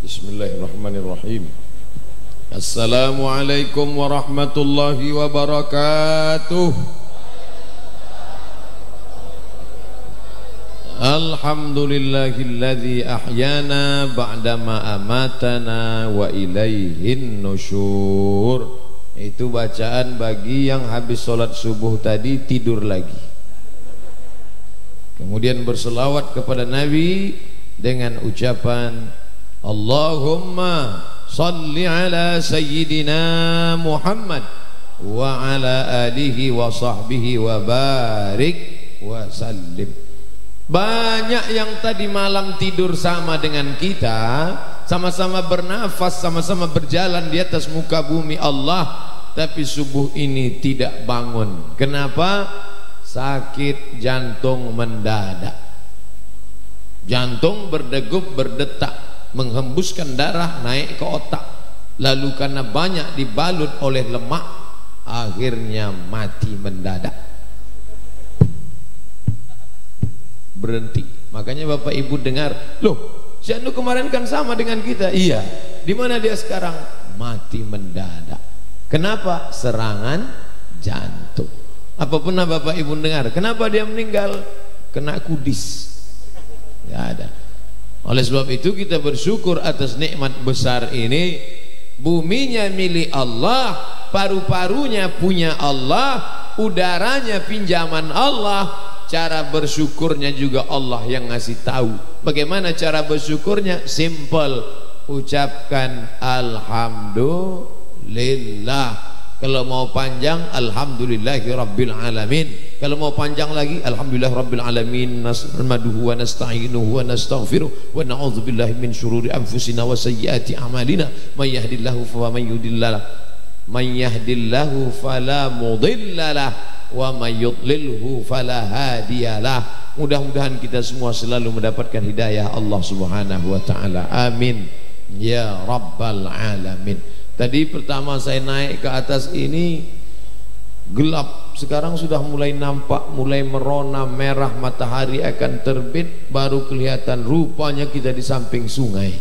Bismillahirrahmanirrahim. Assalamualaikum warahmatullahi wabarakatuh. Alhamdulillahilladzi ahyana ba'dama amatana wa ilaihin nusyur. Itu bacaan bagi yang habis sholat subuh tadi tidur lagi, kemudian berselawat kepada Nabi dengan ucapan Allahumma salli ala sayyidina Muhammad wa ala alihi wa sahbihi wa barik wa sallim. Banyak yang tadi malam tidur sama dengan kita, sama-sama bernafas, sama-sama berjalan di atas muka bumi Allah, tapi subuh ini tidak bangun. Kenapa? Sakit jantung mendadak, jantung berdegup berdetak, menghembuskan darah naik ke otak, lalu karena banyak dibalut oleh lemak akhirnya mati mendadak, berhenti. Makanya Bapak Ibu dengar, loh si Anu kemarin kan sama dengan kita. Iya, di mana dia sekarang? Mati mendadak. Kenapa? Serangan jantung. Apa pernah Bapak Ibu dengar kenapa dia meninggal? Kena kudis. Tidak ada. Oleh sebab itu kita bersyukur atas nikmat besar ini. Buminya milik Allah, paru-parunya punya Allah, udaranya pinjaman Allah. Cara bersyukurnya juga Allah yang ngasih tahu. Bagaimana cara bersyukurnya? Simple, ucapkan alhamdulillah. Kalau mau panjang alhamdulillahi rabbil alamin. Kalau mau panjang lagi alhamdulillah rabbil alamin, nahmaduhu wa nasta'inuhu wa nastaghfiruh wa na'udzubillahi min syururi anfusina wa sayyiati a'malina may yahdihillahu fala mudhillalah wa may yudlilhu fala hadiyalah. Mudah-mudahan kita semua selalu mendapatkan hidayah Allah Subhanahu wa taala. Amin ya rabbal alamin. Tadi pertama saya naik ke atas ini gelap, sekarang sudah mulai nampak, mulai merona merah, matahari akan terbit, baru kelihatan rupanya kita di samping sungai.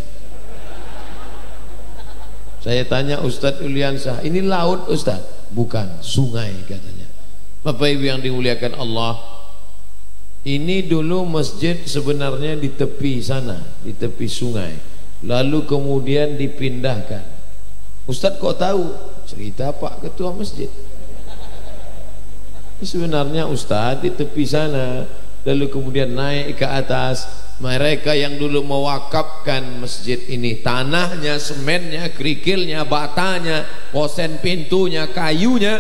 Saya tanya Ustadz Uliansyah, ini laut Ustadz? Bukan, sungai katanya. Bapak Ibu yang dimuliakan Allah, ini dulu masjid sebenarnya di tepi sana, di tepi sungai, lalu kemudian dipindahkan. Ustadz kok tahu? Cerita Pak Ketua Masjid. Sebenarnya Ustadz di tepi sana, lalu kemudian naik ke atas. Mereka yang dulu mewakafkan masjid ini, tanahnya, semennya, kerikilnya, batanya, posen pintunya, kayunya,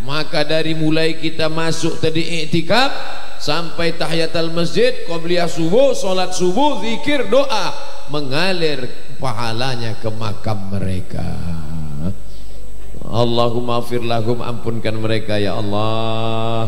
maka dari mulai kita masuk tadi iktikaf sampai tahiyatul masjid, qabliyah subuh, salat subuh, zikir, doa, mengalir pahalanya ke makam mereka. Allahumma afir lahum, ampunkan mereka ya Allah,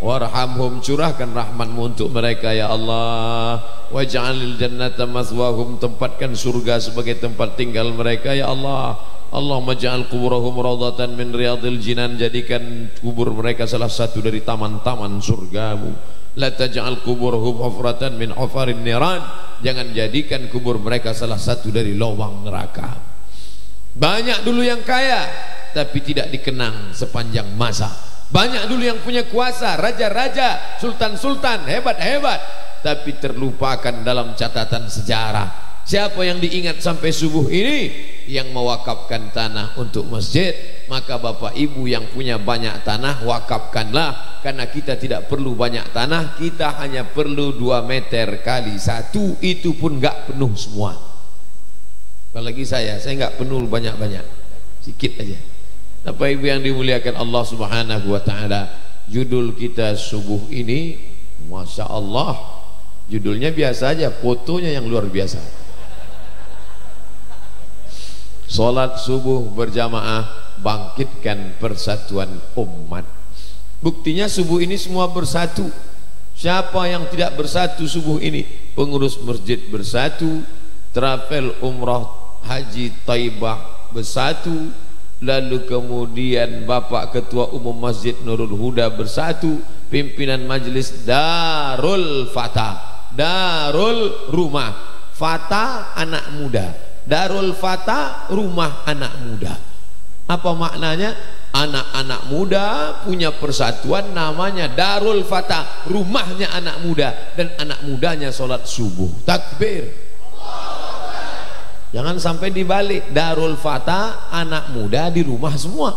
warhamhum, curahkan rahmatmu untuk mereka ya Allah, waj'alil jannata maswahum, tempatkan surga sebagai tempat tinggal mereka ya Allah. Allahumma ja'al kuburahum raudhatan min riyadil jinan, jadikan kubur mereka salah satu dari taman-taman surgamu. La taj'al kuburahum hufratan min hufarin niran, jangan jadikan kubur mereka salah satu dari lubang neraka. Banyak dulu yang kaya tapi tidak dikenang sepanjang masa. Banyak dulu yang punya kuasa, raja-raja, sultan-sultan, hebat-hebat, tapi terlupakan dalam catatan sejarah. Siapa yang diingat sampai subuh ini? Yang mewakafkan tanah untuk masjid. Maka Bapak Ibu yang punya banyak tanah, wakafkanlah. Karena kita tidak perlu banyak tanah, kita hanya perlu 2 meter kali 1, itu pun gak penuh semua. Apalagi saya gak penuh banyak-banyak, sedikit aja. Bapak Ibu yang dimuliakan Allah Subhanahu wa ta'ala, judul kita subuh ini, Masya Allah, judulnya biasa aja, fotonya yang luar biasa. Salat subuh berjamaah, bangkitkan persatuan umat. Buktinya subuh ini semua bersatu. Siapa yang tidak bersatu subuh ini? Pengurus masjid bersatu, travel umrah haji Taibah bersatu, lalu kemudian Bapak Ketua Umum Masjid Nurul Huda bersatu, pimpinan majelis Darul Fatah, Darul Rumah, Fatah anak muda, Darul Fata rumah anak muda. Apa maknanya? Anak-anak muda punya persatuan namanya Darul Fata, rumahnya anak muda, dan anak mudanya sholat subuh. Takbir. Jangan sampai dibalik, Darul Fata anak muda di rumah semua,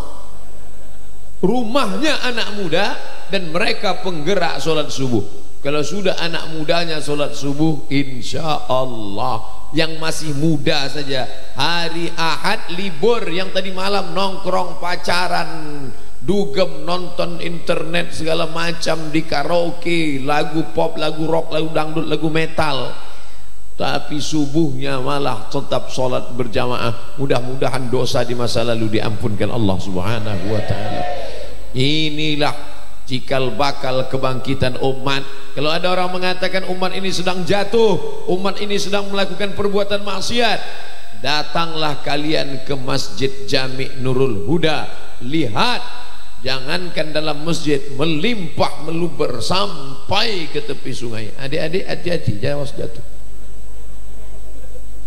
rumahnya anak muda dan mereka penggerak sholat subuh. Kalau sudah anak mudanya sholat subuh, insya Allah yang masih muda saja hari Ahad libur, yang tadi malam nongkrong pacaran dugem nonton internet segala macam di karaoke, lagu pop, lagu rock, lagu dangdut, lagu metal, tapi subuhnya malah tetap sholat berjamaah. Mudah-mudahan dosa di masa lalu diampunkan Allah Subhanahu wa ta'ala. Inilah cikal bakal kebangkitan umat. Kalau ada orang mengatakan umat ini sedang jatuh, umat ini sedang melakukan perbuatan maksiat, datanglah kalian ke Masjid Jami' Nurul Huda. Lihat, jangankan dalam masjid, melimpah meluber sampai ke tepi sungai. Adik-adik hati-hati, jangan jatuh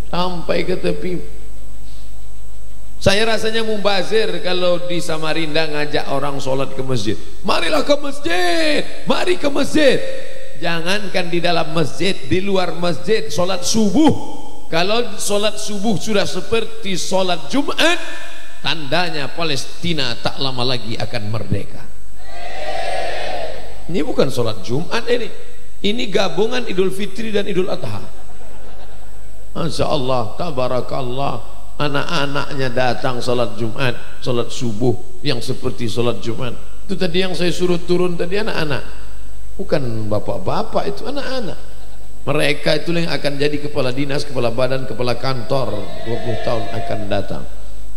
sampai ke tepi. Saya rasanya mubazir kalau di Samarinda ngajak orang sholat ke masjid. Marilah ke masjid, mari ke masjid. Jangankan di dalam masjid, di luar masjid sholat subuh. Kalau sholat subuh sudah seperti sholat Jumat, tandanya Palestina tak lama lagi akan merdeka. Ini bukan sholat Jumat ini gabungan Idul Fitri dan Idul Adha. Masya Allah, tabarakallah. Anak-anaknya datang sholat Jumat, sholat subuh yang seperti sholat Jumat. Itu tadi yang saya suruh turun tadi anak-anak, bukan bapak-bapak, itu anak-anak. Mereka itu yang akan jadi kepala dinas, kepala badan, kepala kantor 20 tahun akan datang.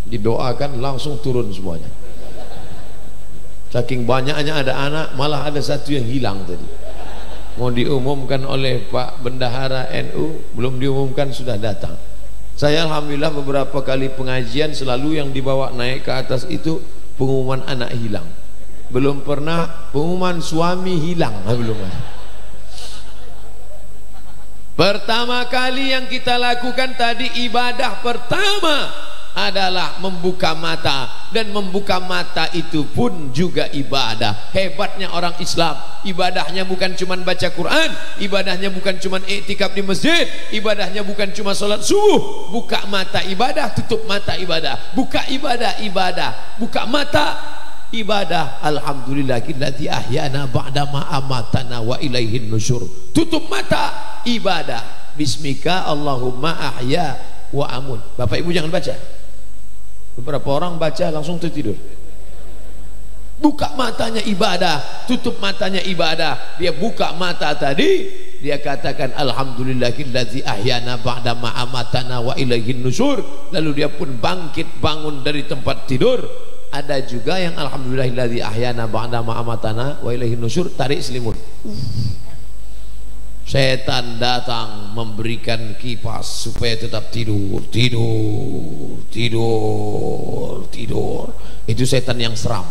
Didoakan langsung turun semuanya. Saking banyaknya ada anak, malah ada satu yang hilang tadi. Mau diumumkan oleh Pak Bendahara NU, belum diumumkan sudah datang. Saya alhamdulillah beberapa kali pengajian selalu yang dibawa naik ke atas itu pengumuman anak hilang. Belum pernah pengumuman suami hilang, belum ada. Pertama kali yang kita lakukan tadi, ibadah pertama adalah membuka mata, dan membuka mata itu pun juga ibadah. Hebatnya orang Islam, ibadahnya bukan cuma baca Quran, ibadahnya bukan cuma iktikaf di masjid, ibadahnya bukan cuma sholat subuh. Buka mata ibadah, tutup mata ibadah, buka ibadah ibadah, buka mata ibadah. Alhamdulillahilladzi ahyana ba'dama amatana wa ilaihin nusyur. Tutup mata ibadah, bismika Allahumma ahya wa amun. Bapak Ibu jangan baca. Beberapa orang baca langsung tertidur. Buka matanya ibadah, tutup matanya ibadah. Dia buka mata tadi, dia katakan alhamdulillahilladzi ahyana ba'da ma amatana wa ilaihin nusyur. Lalu dia pun bangkit, bangun dari tempat tidur. Ada juga yang alhamdulillahilladzi ahyana ba'da ma amatana wa ilaihin nusyur, tarik selimut. Setan datang memberikan kipas supaya tetap tidur. Itu setan yang seram.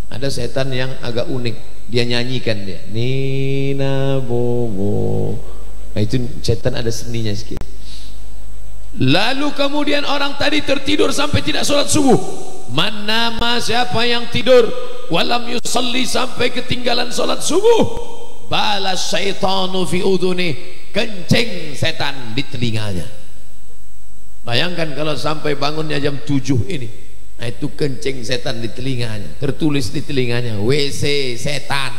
Ada setan yang agak unik, dia nyanyikan dia Nina Bobo. Nah, itu setan ada seninya sedikit. Lalu kemudian orang tadi tertidur sampai tidak sholat subuh. Manama, siapa yang tidur walam yusalli, sampai ketinggalan sholat subuh, balas syaitanu fi udhuni, kencing setan di telinganya. Bayangkan kalau sampai bangunnya jam 7 ini, nah itu kencing setan di telinganya, tertulis di telinganya WC setan.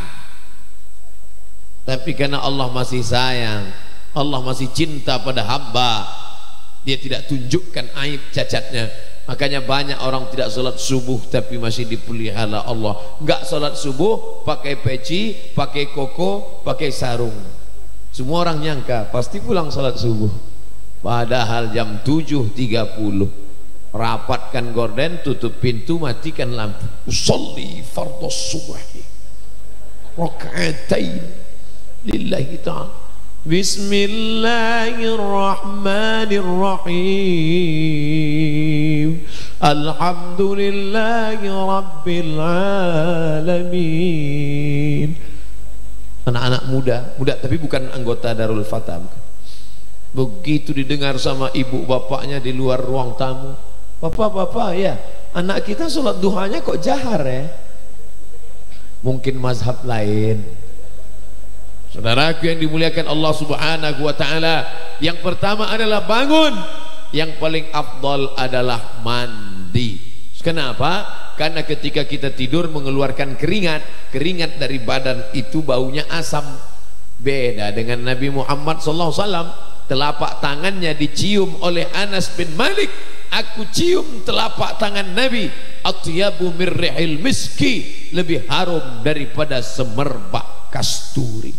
Tapi karena Allah masih sayang, Allah masih cinta pada hamba, dia tidak tunjukkan aib cacatnya. Makanya banyak orang tidak sholat subuh tapi masih dipelihara Allah. Enggak sholat subuh pakai peci, pakai koko, pakai sarung. Semua orang nyangka pasti pulang sholat subuh, padahal jam 7.30. Rapatkan gorden, tutup pintu, matikan lampu. Usolli fardhus subhi raka'atain lillahi ta'ala. Bismillahirrahmanirrahim. Alhamdulillahi rabbil alamin. Anak-anak muda tapi bukan anggota Darul Fatah, bukan. Begitu didengar sama ibu bapaknya di luar ruang tamu, "Bapak, ya, anak kita sholat duhanya kok jahar ya?" Mungkin mazhab lain. Saudaraku yang dimuliakan Allah Subhanahu wa taala, yang pertama adalah bangun, yang paling afdal adalah mandi. Kenapa? Karena ketika kita tidur mengeluarkan keringat dari badan itu baunya asam. Beda dengan Nabi Muhammad SAW. Telapak tangannya dicium oleh Anas bin Malik. "Aku cium telapak tangan Nabi, atyabu mir rihil miski, lebih harum daripada semerbak kasturi."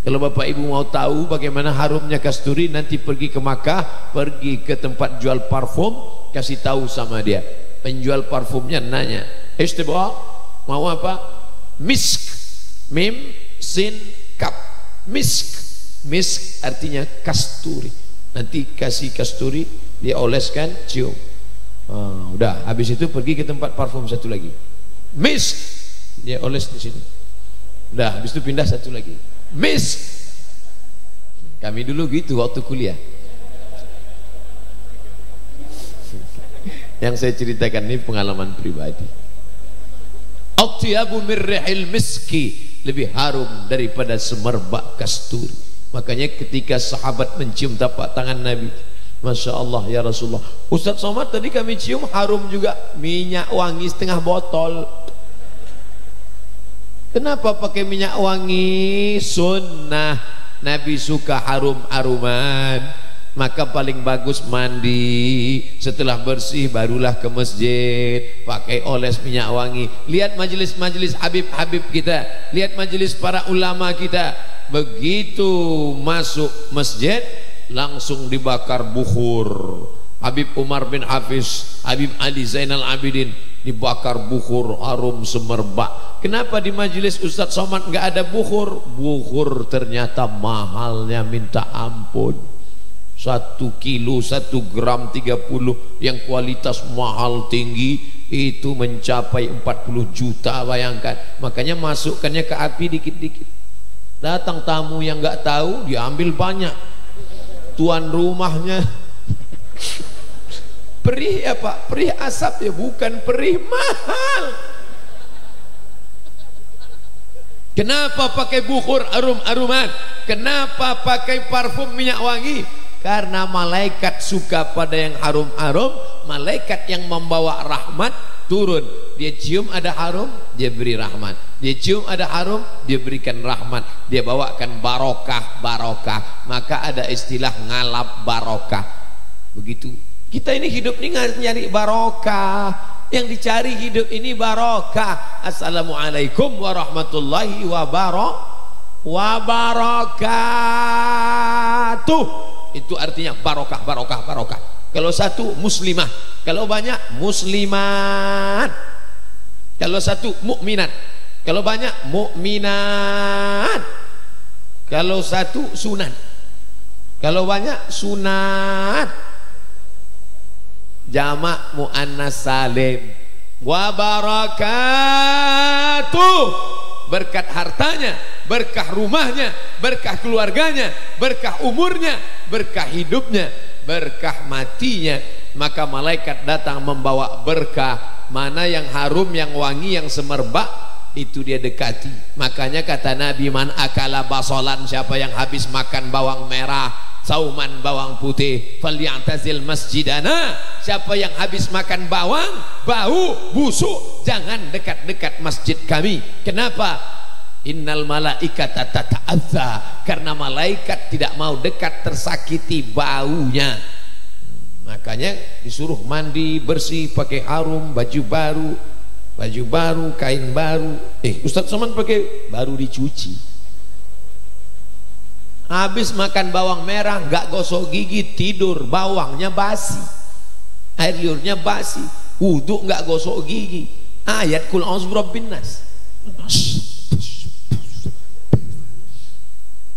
Kalau Bapak Ibu mau tahu bagaimana harumnya kasturi, nanti pergi ke Makkah, pergi ke tempat jual parfum, kasih tahu sama dia. Penjual parfumnya nanya, "Istiba, mau apa?" "Misk." Mim sin kap. Misk. Misk artinya kasturi. Nanti kasih kasturi, dia oleskan, cium. Udah, habis itu pergi ke tempat parfum satu lagi. Misk, dia oles di sini. Udah, habis itu pindah satu lagi. Misk. Kami dulu gitu waktu kuliah. Yang saya ceritakan ini pengalaman pribadi. Atyabu mir rihil miski, lebih harum daripada semerbak kasturi. Makanya ketika sahabat mencium tapak tangan Nabi, Masya Allah ya Rasulullah, "Ustaz Somad, tadi kami cium harum juga, minyak wangi setengah botol." Kenapa pakai minyak wangi? Sunnah. Nabi suka harum-haruman. Maka paling bagus mandi, setelah bersih barulah ke masjid, pakai oles minyak wangi. Lihat majelis-majelis Habib-Habib kita, lihat majelis para ulama kita, begitu masuk masjid langsung dibakar bukhur. Habib Umar bin Hafiz, Habib Ali Zainal Abidin, dibakar bukhur harum semerbak. Kenapa di majelis Ustadz Somad nggak ada bukhur? Bukhur ternyata mahalnya minta ampun. 1 kilo 1 gram 30 yang kualitas mahal tinggi itu mencapai 40 juta, bayangkan. Makanya masukkannya ke api dikit-dikit. Datang tamu yang nggak tahu, diambil banyak. Tuan rumahnya perih ya Pak, perih asap ya, bukan perih mahal. Kenapa pakai bukhur arum-aruman? Kenapa pakai parfum minyak wangi? Karena malaikat suka pada yang harum-harum. Malaikat yang membawa rahmat turun, dia cium ada harum, dia beri rahmat. Dia cium ada harum, dia berikan rahmat. Dia bawakan barokah. Maka ada istilah ngalap barokah. Begitu. Kita ini hidup ini nyari barokah. Yang dicari hidup ini barokah. Assalamualaikum warahmatullahi wabarakatuh. Itu artinya barokah. Kalau satu muslimah, kalau banyak muslimat. Kalau satu mukminat, kalau banyak mukminat. Kalau satu sunat, kalau banyak sunat. Jamak muannas salim. Wa barakatuh. Berkat hartanya, berkah rumahnya, berkah keluarganya, berkah umurnya, berkah hidupnya, berkah matinya. Maka malaikat datang membawa berkah. Mana yang harum, yang wangi, yang semerbak, itu dia dekati. Makanya kata Nabi, man akala basolan, siapa yang habis makan bawang merah, sauman bawang putih, falyatazil masjidana, siapa yang habis makan bawang, bau, busuk, jangan dekat-dekat masjid kami. Kenapa? Innal malaikata tata'adza, karena malaikat tidak mau dekat, tersakiti baunya. Makanya disuruh mandi bersih, pakai harum, baju baru, kain baru. Ustadz Somad pakai baru dicuci. Habis makan bawang merah, nggak gosok gigi, tidur, bawangnya basi, air liurnya basi, wudhu nggak gosok gigi. Ayat kul a'udzu birabbin nas.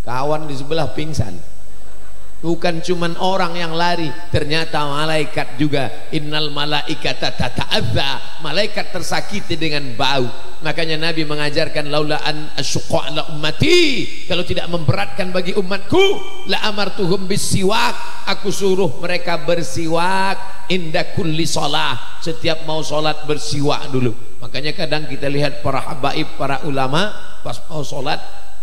Kawan di sebelah pingsan. Bukan cuman orang yang lari, ternyata malaikat juga. Innal malaikata tata'adza, malaikat tersakiti dengan bau. Makanya Nabi mengajarkan laula an asyqa ala ummati, kalau tidak memberatkan bagi umatku, la amartuhum bisiwak, aku suruh mereka bersiwak inda kulli shalah, setiap mau salat bersiwak dulu. Makanya kadang kita lihat para habaib, para ulama pas mau salat,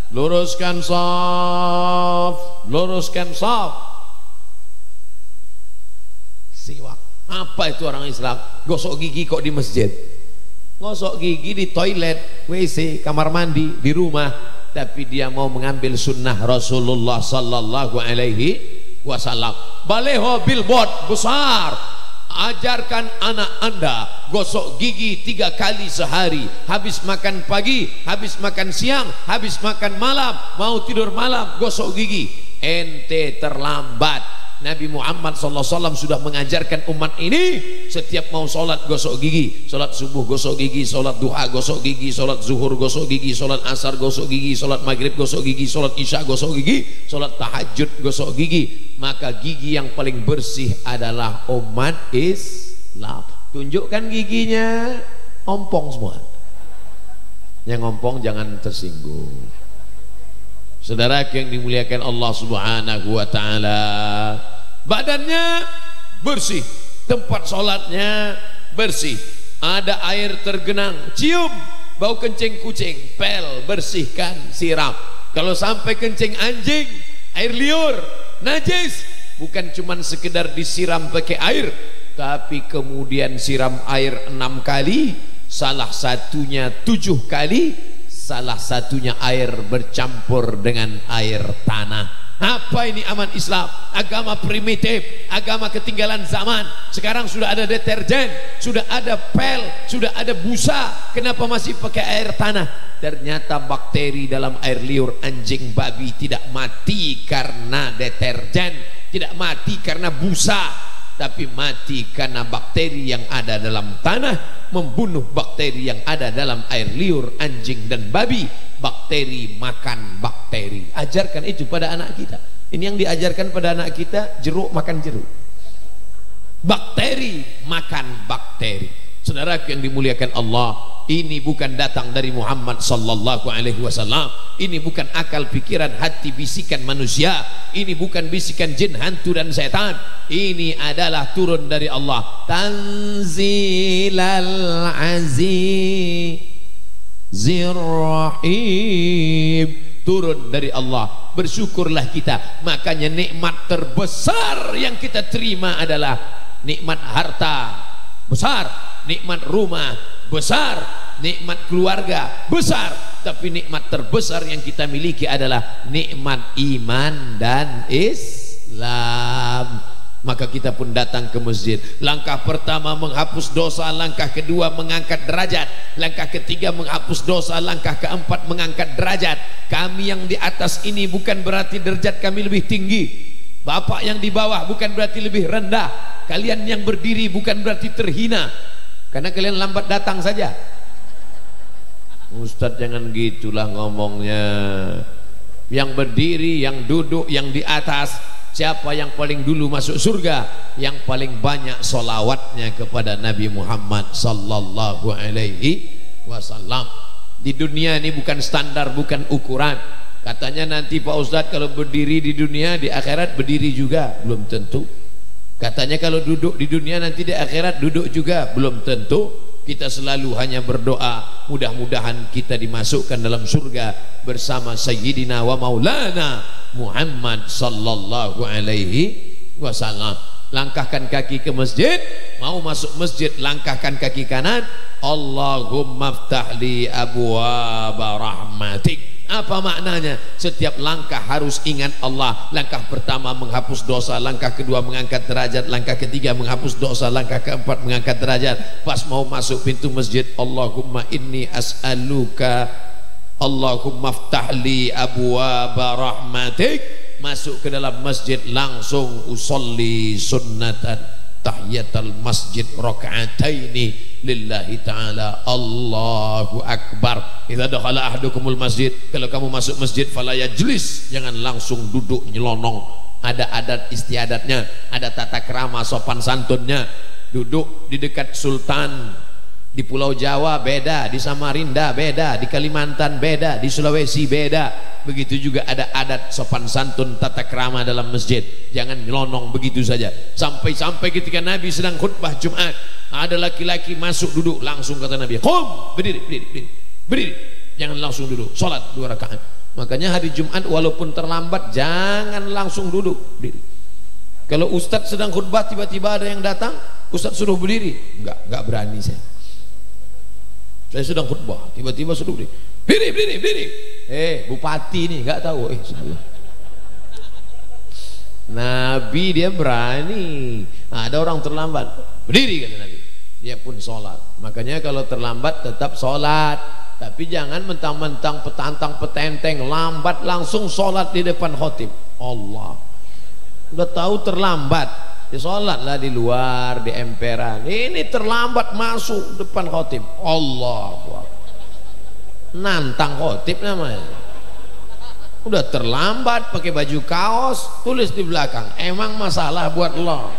luruskan shaf, luruskan shaf, siwak. Apa itu orang Islam? Gosok gigi kok di masjid, gosok gigi di toilet, WC, kamar mandi, di rumah. Tapi dia mau mengambil sunnah Rasulullah sallallahu alaihi wasallam. Baleho billboard besar, ajarkan anak anda gosok gigi 3 kali sehari, habis makan pagi, habis makan siang, habis makan malam, mau tidur malam gosok gigi. Ente terlambat. Nabi Muhammad SAW sudah mengajarkan umat ini setiap mau sholat gosok gigi, sholat subuh gosok gigi, sholat duha gosok gigi, sholat zuhur gosok gigi, sholat asar gosok gigi, sholat maghrib gosok gigi, sholat isya gosok gigi, sholat tahajud gosok gigi. Maka gigi yang paling bersih adalah umat Islam. Tunjukkan giginya, ompong semua. Yang ompong jangan tersinggung. Saudara yang dimuliakan Allah Subhanahu wa taala, badannya bersih, tempat sholatnya bersih, ada air tergenang, cium bau kencing kucing, pel, bersihkan, siram. Kalau sampai kencing anjing, air liur, najis, bukan cuman sekedar disiram pakai air, tapi kemudian siram air 6 kali, salah satunya 7 kali, salah satunya air bercampur dengan air tanah. Apa ini aman Islam? Agama primitif, agama ketinggalan zaman. Sekarang sudah ada deterjen, sudah ada pel, sudah ada busa. Kenapa masih pakai air tanah? Ternyata bakteri dalam air liur anjing babi tidak mati karena deterjen, tidak mati karena busa, tapi mati karena bakteri yang ada dalam tanah membunuh bakteri yang ada dalam air liur anjing dan babi. Bakteri makan bakteri. Ajarkan itu pada anak kita. Ini yang diajarkan pada anak kita, jeruk makan jeruk, bakteri makan bakteri. Saudara yang dimuliakan Allah, ini bukan datang dari Muhammad sallallahu alaihi wasallam. Ini bukan akal pikiran hati bisikan manusia. Ini bukan bisikan jin hantu dan setan. Ini adalah turun dari Allah. Tanzilal azizir rahim, turun dari Allah. Bersyukurlah kita. Makanya nikmat terbesar yang kita terima adalah nikmat harta besar, nikmat rumah besar, nikmat keluarga besar, tapi nikmat terbesar yang kita miliki adalah nikmat iman dan Islam. Maka kita pun datang ke masjid. Langkah pertama menghapus dosa, langkah kedua mengangkat derajat, langkah ketiga menghapus dosa, langkah keempat mengangkat derajat. Kami yang di atas ini bukan berarti derajat kami lebih tinggi, Bapak yang di bawah bukan berarti lebih rendah, kalian yang berdiri bukan berarti terhina karena kalian lambat datang saja. Ustadz jangan gitulah ngomongnya. Yang berdiri, yang duduk, yang di atas, siapa yang paling dulu masuk surga? Yang paling banyak solawatnya kepada Nabi Muhammad sallallahu alaihi wasallam. Di dunia ini bukan standar, bukan ukuran. Katanya nanti Pak Ustadz kalau berdiri di dunia, di akhirat berdiri juga, belum tentu. Katanya kalau duduk di dunia nanti di akhirat duduk juga, belum tentu. Kita selalu hanya berdoa, mudah-mudahan kita dimasukkan dalam surga bersama Sayyidina wa Maulana Muhammad sallallahu alaihi wasallam. Langkahkan kaki ke masjid, mau masuk masjid langkahkan kaki kanan. Allahumma ftahli abwaaba rahmatik. Apa maknanya? Setiap langkah harus ingat Allah. Langkah pertama menghapus dosa, langkah kedua mengangkat derajat, langkah ketiga menghapus dosa, langkah keempat mengangkat derajat. Pas mau masuk pintu masjid, Allahumma inni as'aluka, Allahumma ftahli abwaaba rahmatik. Masuk ke dalam masjid langsung usolli sunnatan tahiyatul masjid raka'ataini lillahi ta'ala, Allahu akbar. Idza dakhala ahadukumul masjid, kalau kamu masuk masjid fala yajlis, jangan langsung duduk nyelonong ada adat istiadatnya, ada tata krama sopan santunnya. Duduk di dekat sultan, di Pulau Jawa beda, di Samarinda beda, di Kalimantan beda, di Sulawesi beda. Begitu juga ada adat sopan santun tata krama dalam masjid. Jangan nyelonong begitu saja. Sampai-sampai ketika Nabi sedang khutbah Jumat, ada laki-laki masuk duduk, langsung kata Nabi, "Qum, berdiri, berdiri, berdiri, berdiri." Jangan langsung duduk, sholat 2 rakaat. Makanya hari Jumat walaupun terlambat jangan langsung duduk, berdiri. Kalau ustadz sedang khutbah tiba-tiba ada yang datang, ustadz suruh berdiri, enggak berani saya. Saya sedang khutbah, tiba-tiba suruh berdiri. Berdiri, berdiri, berdiri. Bupati nih, enggak tahu. Salah. Nabi dia berani. Ada orang terlambat, berdiri kata Nabi. Dia pun sholat. Makanya kalau terlambat tetap sholat. Tapi jangan mentang-mentang petantang petenteng lambat langsung sholat di depan khotib. Allah. Udah tahu terlambat, ya sholatlah di luar, di emperan. Ini terlambat masuk depan khotib. Allah. Nantang khotib namanya. Udah terlambat pakai baju kaos, tulis di belakang, emang masalah buat lo.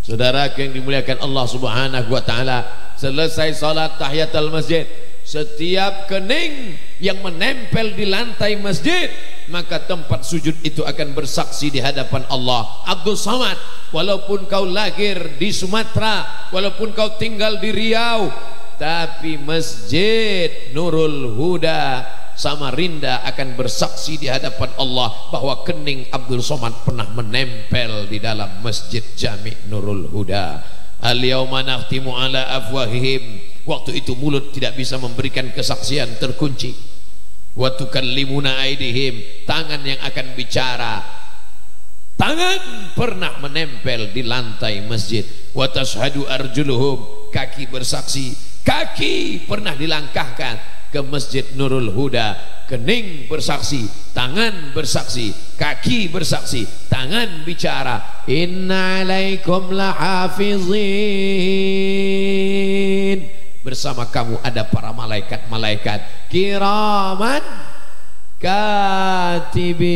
Saudara yang dimuliakan Allah Subhanahu wa taala, selesai salat tahiyatul masjid, setiap kening yang menempel di lantai masjid, maka tempat sujud itu akan bersaksi di hadapan Allah. Abdul Samad, walaupun kau lahir di Sumatera, walaupun kau tinggal di Riau, tapi Masjid Nurul Huda Samarinda akan bersaksi di hadapan Allah bahwa kening Abdul Somad pernah menempel di dalam Masjid Jami' Nurul Huda. Al-yawma nakhtimu ala afwahihim, waktu itu mulut tidak bisa memberikan kesaksian, terkunci. Wa tukallimuna aidihim, tangan yang akan bicara. Tangan pernah menempel di lantai masjid. Wa tashhadu arjuluhum, kaki bersaksi. Kaki pernah dilangkahkan ke Masjid Nurul Huda. Kening bersaksi, tangan bersaksi, kaki bersaksi, tangan bicara. Inna alaikum lahafizin, bersama kamu ada para malaikat-malaikat kiraman katibin.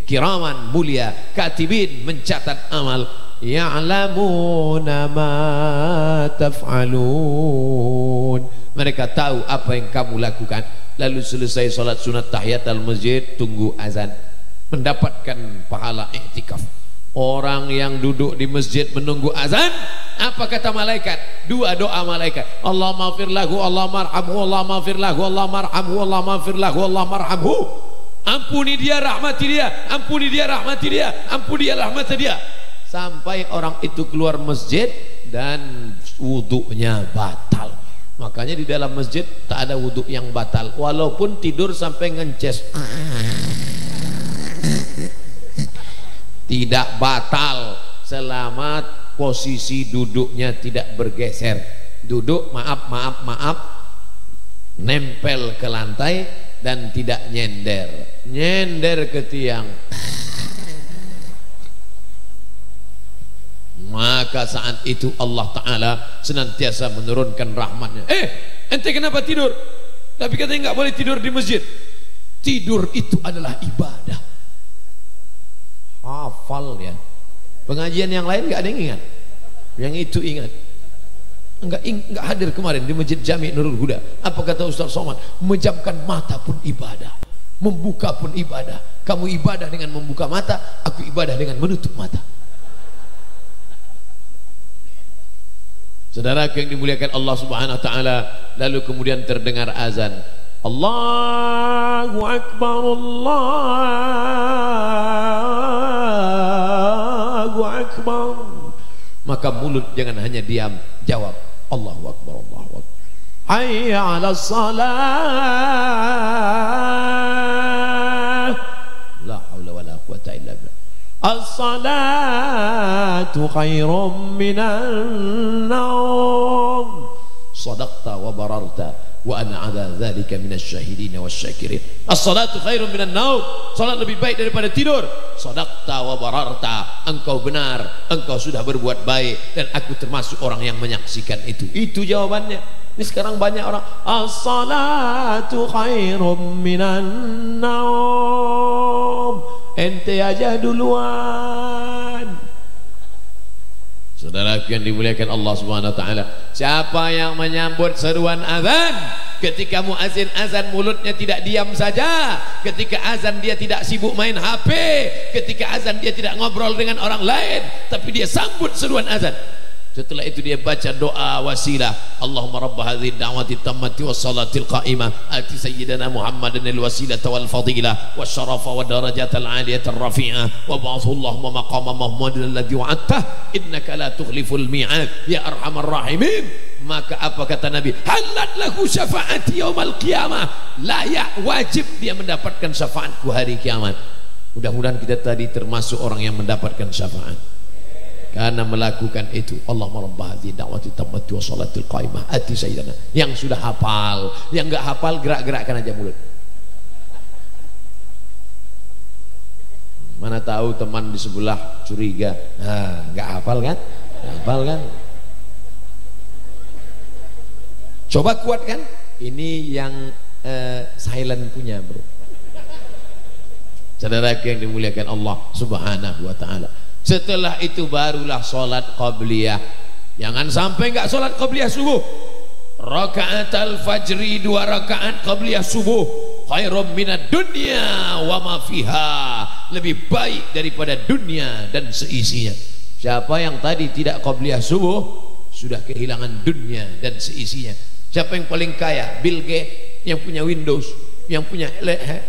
Kiraman mulia, katibin mencatat amal. Ya'lamuna ma taf'alun, mereka tahu apa yang kamu lakukan. Lalu selesai salat sunat tahiyatul masjid, tunggu azan, mendapatkan pahala iktikaf. Orang yang duduk di masjid menunggu azan, apa kata malaikat? 2 doa malaikat. Allahumma ighfir lahu, Allahumma arhamhu, Allahumma ighfir lahu, Allahumma arhamhu, Allahumma ighfir lahu, Allahumma arhamhu. Ampuni dia, rahmati dia, ampuni dia, rahmati dia, ampuni dia, rahmati dia. Sampai orang itu keluar masjid dan wudunya batal. Makanya di dalam masjid tak ada wudhu yang batal, walaupun tidur sampai ngences, tidak batal selama posisi duduknya tidak bergeser. Duduk maaf nempel ke lantai dan tidak nyender ke tiang. Maka saat itu Allah Ta'ala senantiasa menurunkan rahmatnya. Ente kenapa tidur? Tapi katanya nggak boleh tidur di masjid. Tidur itu adalah ibadah. Hafal ya. Pengajian yang lain nggak ada yang ingat. Yang itu ingat. Enggak hadir kemarin di Masjid Jami' Nurul Huda. Apa kata Ustaz Somad? Memejamkan mata pun ibadah, membuka pun ibadah. Kamu ibadah dengan membuka mata, aku ibadah dengan menutup mata. Saudara yang dimuliakan Allah Subhanahu wa taala, lalu kemudian terdengar azan. Allahu akbar, Allahu akbar. Maka mulut jangan hanya diam, jawab Allahu akbar, Allahu akbar. Hayya 'alas salah. La haula wala quwwata illa billah. As-salatu khairum minan naum. Sadaqta wa bararta wa ana 'ala dzalika minasy syahidin wasyakirin. As-salatu khairum minan naum. Salat lebih baik daripada tidur. Sadaqta wa bararta, engkau benar, engkau sudah berbuat baik dan aku termasuk orang yang menyaksikan itu. Itu jawabannya. Ini sekarang banyak orang as-salatu khairum minan naum. Ente aja duluan. Saudaraku yang dimuliakan Allah Subhanahu wa taala, siapa yang menyambut seruan azan, ketika muazin azan mulutnya tidak diam saja, ketika azan dia tidak sibuk main HP, ketika azan dia tidak ngobrol dengan orang lain, tapi dia sambut seruan azan. Setelah itu dia baca doa wasilah, Allahumma rabb hadhihi ad-da'wati tammati was-salatil qa'imah ati sayyidina Muhammadan al-wasilata wal fadilah wasyarafa wa darajatal 'aliyata ar-rafi'ah wa ba'athu Allahumma maqama Muhammadin alladhi wa'adtah innaka la tukhliful mi'ad ya arhamar rahimin. Maka apa kata Nabi? Halat lahu syafaati yaumal qiyamah. Layak, wajib dia mendapatkan syafaatku hari kiamat. Mudah-mudahan kita tadi termasuk orang yang mendapatkan syafaat karena melakukan itu. Allahumma rabb hadhihi da'wati tammati wa salatil qaimah ati sayyidana. Yang sudah hafal, yang enggak hafal gerak-gerakkan aja mulut. Mana tahu teman di sebelah curiga, nah enggak hafal kan? Enggak hafal kan? Coba kuatkan. Ini yang silent punya, bro. Saudaraku yang dimuliakan Allah Subhanahu wa taala. Setelah itu barulah sholat qabliyah. Jangan sampai enggak sholat qabliyah subuh. Rakaat al-fajri 2 rakaat qabliyah subuh khairum minad dunya wa ma fiha. Lebih baik daripada dunia dan seisinya. Siapa yang tadi tidak qabliyah subuh sudah kehilangan dunia dan seisinya. Siapa yang paling kaya? Bill Gates yang punya Windows, yang punya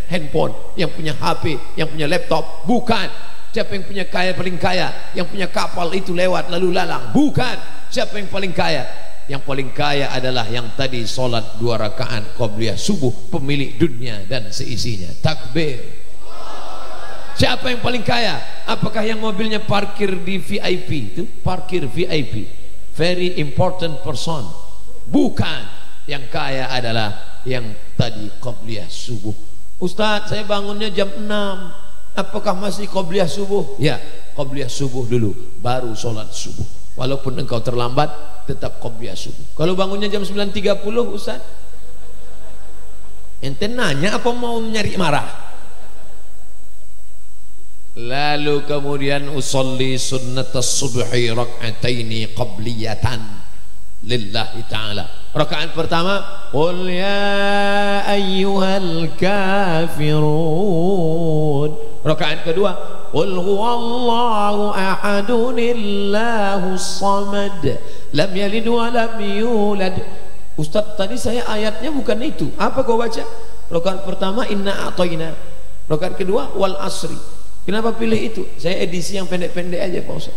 handphone, yang punya HP, yang punya laptop? Bukan. Siapa yang punya kaya paling kaya? Yang punya kapal itu lewat lalu lalang? Bukan. Siapa yang paling kaya? Yang paling kaya adalah yang tadi sholat 2 rakaat qabliyah subuh, pemilik dunia dan seisinya. Takbir. Siapa yang paling kaya? Apakah yang mobilnya parkir di VIP itu? Parkir VIP, very important person? Bukan. Yang kaya adalah yang tadi qabliyah subuh. Ustaz, saya bangunnya jam 6. Apakah masih qabliyah subuh? Ya, qabliyah subuh dulu, baru sholat subuh. Walaupun engkau terlambat, tetap qabliyah subuh. Kalau bangunnya jam 9.30, Ustaz, ente nanya apa mau nyari marah? Lalu kemudian usolli sunnatas subhi rak'ataini qabliyatan lillahi ta'ala. Rakaat pertama, qul ya ayyuhal kafirun. Rakaat kedua, qul huwallahu ahadun illahus samad lam yalid wa lam yulad. Ustaz, tadi saya ayatnya bukan itu. Apa kau baca? Rakaat pertama inna a'tayna. Rakaat kedua wal asri. Kenapa pilih itu? Saya edisi yang pendek-pendek aja Pak Ustaz.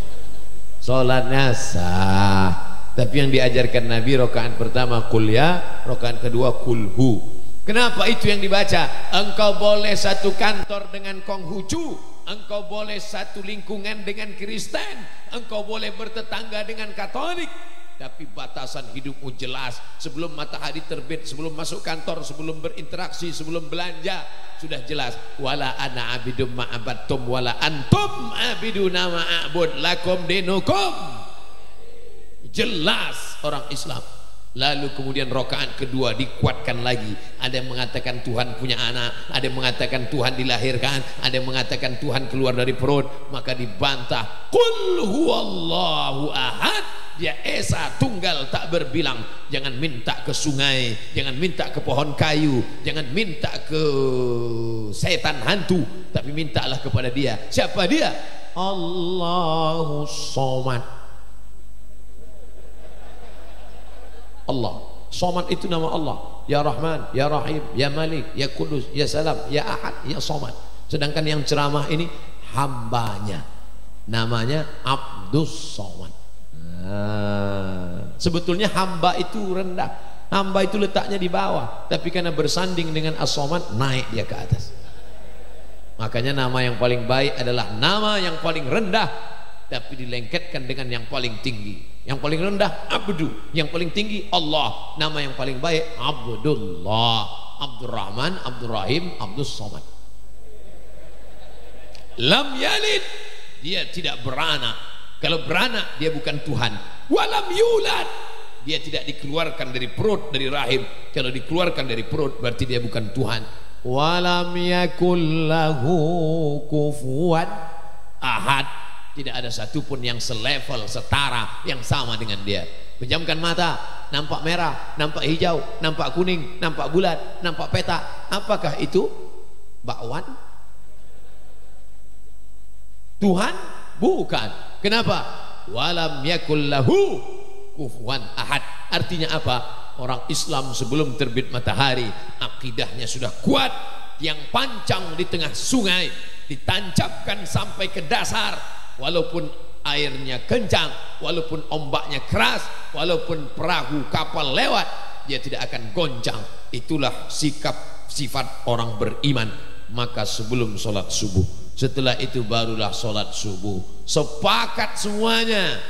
Salatnya sah. Tapi yang diajarkan Nabi rakaat pertama qul ya, rakaat kedua qul hu. Kenapa itu yang dibaca? Engkau boleh satu kantor dengan Konghucu, engkau boleh satu lingkungan dengan Kristen, engkau boleh bertetangga dengan Katolik, tapi batasan hidupmu jelas. Sebelum matahari terbit, sebelum masuk kantor, sebelum berinteraksi, sebelum belanja, sudah jelas. Wala ana abidum ma'abattum wala antum abiduna ma'abud lakum dinukum. Jelas orang Islam. Lalu kemudian rakaat kedua dikuatkan lagi. Ada yang mengatakan Tuhan punya anak, ada yang mengatakan Tuhan dilahirkan, ada yang mengatakan Tuhan keluar dari perut. Maka dibantah, qul huwallahu ahad, dia esa tunggal tak berbilang. Jangan minta ke sungai, jangan minta ke pohon kayu, jangan minta ke setan hantu, tapi mintalah kepada dia. Siapa dia? Allahus Somad. Allah Somad itu nama Allah. Ya Rahman, Ya Rahim, Ya Malik, Ya Kudus, Ya Salam, Ya Ahad, Ya Somad. Sedangkan yang ceramah ini hambanya, namanya Abdus Somad. Sebetulnya hamba itu rendah, hamba itu letaknya di bawah, tapi karena bersanding dengan As-Somad naik dia ke atas. Makanya nama yang paling baik adalah nama yang paling rendah, tapi dilengketkan dengan yang paling tinggi. Yang paling rendah Abdu, yang paling tinggi Allah. Nama yang paling baik Abdullah, Abdurrahman, Abdurrahim, Abdus Somad. Lam yalid, dia tidak beranak. Kalau beranak dia bukan Tuhan. Walam yulad, dia tidak dikeluarkan dari perut, dari rahim. Kalau dikeluarkan dari perut berarti dia bukan Tuhan. Walam yakul lahu kufuwan ahad. Tidak ada satupun yang selevel, setara, yang sama dengan dia. Pejamkan mata, nampak merah, nampak hijau, nampak kuning, nampak bulat, nampak peta. Apakah itu bakwan? Tuhan? Bukan. Kenapa? Walam yakul lahu kufuwan ahad. Artinya apa? Orang Islam sebelum terbit matahari akidahnya sudah kuat. Yang pancang di tengah sungai ditancapkan sampai ke dasar. Walaupun airnya kencang, walaupun ombaknya keras, walaupun perahu kapal lewat, dia tidak akan goncang. Itulah sikap sifat orang beriman. Maka sebelum sholat subuh, setelah itu barulah sholat subuh. Sepakat semuanya,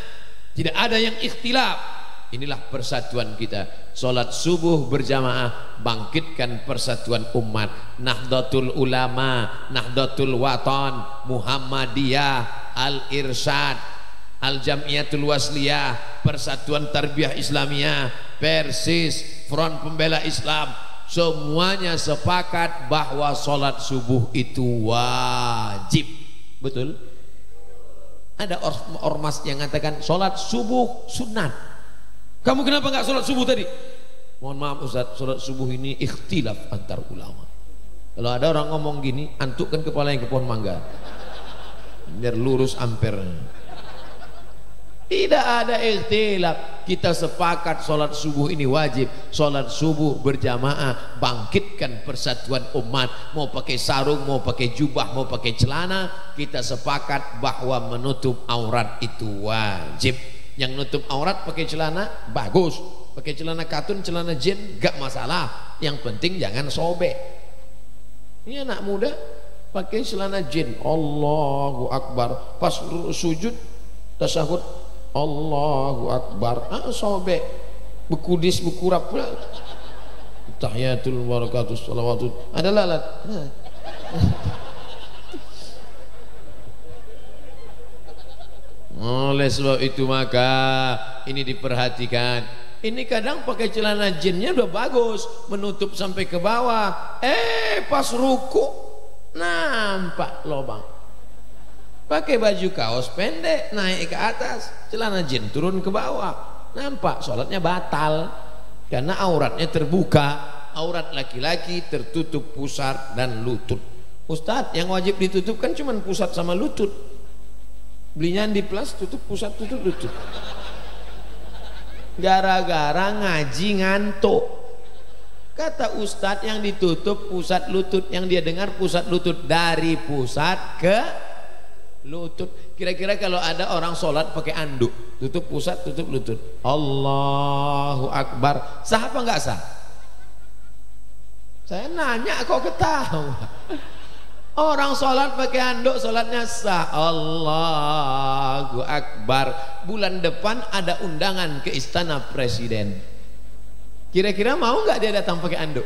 tidak ada yang ikhtilaf. Inilah persatuan kita. Sholat subuh berjamaah bangkitkan persatuan umat. Nahdlatul Ulama, Nahdlatul Watan, Muhammadiyah, Al-Irsyad, Al-Jamiyatul Wasliyah, Persatuan Tarbiyah Islamiyah, Persis, Front Pembela Islam, semuanya sepakat bahwa sholat subuh itu wajib. Betul? Ada ormas yang mengatakan sholat subuh sunat. Kamu kenapa nggak sholat subuh tadi? Mohon maaf Ustaz, sholat subuh ini ikhtilaf antar ulama. Kalau ada orang ngomong gini, antukkan kepalanya ke pohon mangga biar lurus ampernya. Tidak ada ikhtilaf. Kita sepakat sholat subuh ini wajib. Sholat subuh berjamaah bangkitkan persatuan umat. Mau pakai sarung, mau pakai jubah, mau pakai celana, kita sepakat bahwa menutup aurat itu wajib. Yang nutup aurat pakai celana bagus, pakai celana katun, celana jin gak masalah. Yang penting jangan sobek. Ini anak muda pakai celana jin, Allahu Akbar, pas sujud tasyahud Allahu Akbar, sobek, bekudis, bekurap pula. Tahiyatul barakatuh salawatun, ada lalat. Oleh sebab itu maka ini diperhatikan. Ini kadang pakai celana jinnya udah bagus, menutup sampai ke bawah. Pas ruku nampak lubang. Pakai baju kaos pendek naik ke atas, celana jin turun ke bawah, nampak sholatnya batal karena auratnya terbuka. Aurat laki-laki tertutup pusat dan lutut. Ustadz, yang wajib ditutup kan cuma pusat sama lutut. Belinya di plus tutup pusat, tutup lutut. Gara-gara ngaji ngantuk. Kata Ustadz yang ditutup pusat lutut, yang dia dengar pusat lutut, dari pusat ke lutut. Kira-kira kalau ada orang sholat pakai anduk, tutup pusat, tutup lutut, Allahu Akbar, sah apa enggak sah? Saya nanya kok ketawa. Orang sholat pakai anduk, sholatnya sah. Allahu Akbar. Bulan depan ada undangan ke istana presiden. Kira-kira mau nggak dia datang pakai anduk?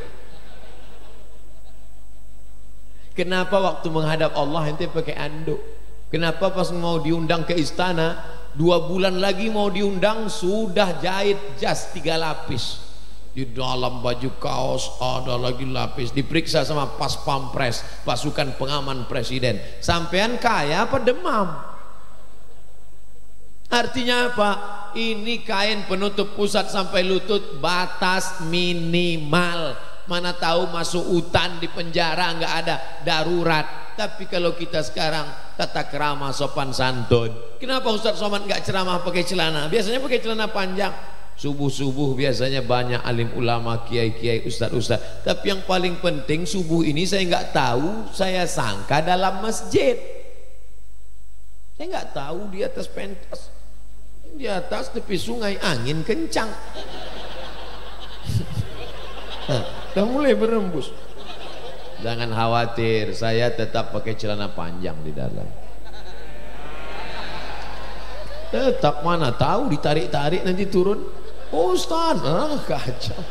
Kenapa waktu menghadap Allah ente pakai anduk? Kenapa pas mau diundang ke istana 2 bulan lagi mau diundang sudah jahit jas 3 lapis? Di dalam baju kaos ada lagi lapis, diperiksa sama pas pampres, pasukan pengaman presiden. Sampean kaya apa demam? Artinya apa? Ini kain penutup pusat sampai lutut, batas minimal. Mana tahu masuk hutan, di penjara, nggak ada, darurat. Tapi kalau kita sekarang tata krama sopan santun, kenapa Ustaz Somad nggak ceramah pakai celana? Biasanya pakai celana panjang. Subuh-subuh biasanya banyak alim ulama, kiai-kiai, ustaz-ustaz. Tapi yang paling penting subuh ini saya nggak tahu, saya sangka dalam masjid. Saya nggak tahu di atas pentas, di atas tepi sungai, angin kencang. Udah mulai berembus. Jangan khawatir, saya tetap pakai celana panjang di dalam. Tetap, mana tahu ditarik-tarik nanti turun. Ustaz, kacau.